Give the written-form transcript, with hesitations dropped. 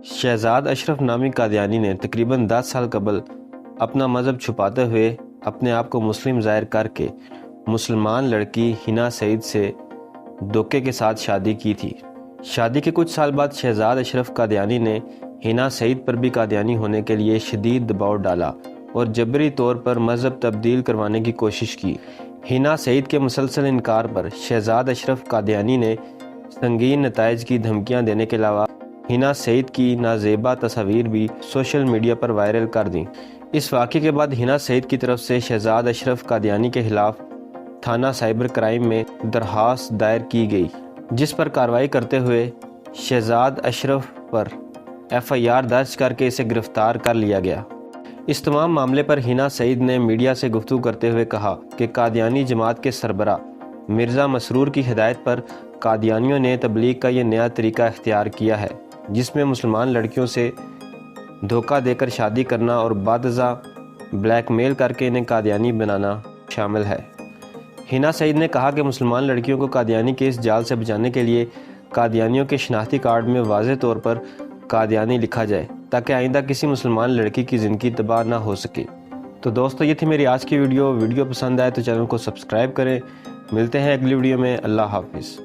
شہزاد اشرف نامی قادیانی نے تقریباً 10 سال قبل اپنا مذہب چھپاتے ہوئے اپنے آپ کو مسلم ظاہر کر کے مسلمان لڑکی حنا سعید سے دھوکے کے ساتھ شادی کی تھی۔ شادی کے کچھ سال بعد شہزاد اشرف قادیانی نے حنا سعید پر بھی قادیانی ہونے کے لیے شدید دباؤ ڈالا اور جبری طور پر مذہب تبدیل کروانے کی کوشش کی۔ حنا سعید کے مسلسل انکار پر شہزاد اشرف قادیانی نے سنگین نتائج کی دھمکیاں دینے کے علاوہ حنا سعید کی نازیبا تصاویر بھی سوشل میڈیا پر وائرل کر دیں۔ اس واقعے کے بعد حنا سعید کی طرف سے شہزاد اشرف قادیانی کے خلاف تھانہ سائبر کرائم میں درخواست دائر کی گئی، جس پر کارروائی کرتے ہوئے شہزاد اشرف پر FIR درج کر کے اسے گرفتار کر لیا گیا۔ اس تمام معاملے پر حنا سعید نے میڈیا سے گفتگو کرتے ہوئے کہا کہ قادیانی جماعت کے سربراہ مرزا مسرور کی ہدایت پر قادیانیوں نے تبلیغ کا یہ نیا طریقہ اختیار کیا ہے، جس میں مسلمان لڑکیوں سے دھوکہ دے کر شادی کرنا اور بعد ازاں بلیک میل کر کے انہیں قادیانی بنانا شامل ہے۔ حنا سعید نے کہا کہ مسلمان لڑکیوں کو قادیانی کے اس جال سے بچانے کے لیے قادیانیوں کے شناختی کارڈ میں واضح طور پر قادیانی لکھا جائے تاکہ آئندہ کسی مسلمان لڑکی کی زندگی تباہ نہ ہو سکے۔ تو دوستو، یہ تھی میری آج کی ویڈیو پسند آئے تو چینل کو سبسکرائب کریں۔ ملتے ہیں اگلی ویڈیو میں۔ اللہ حافظ۔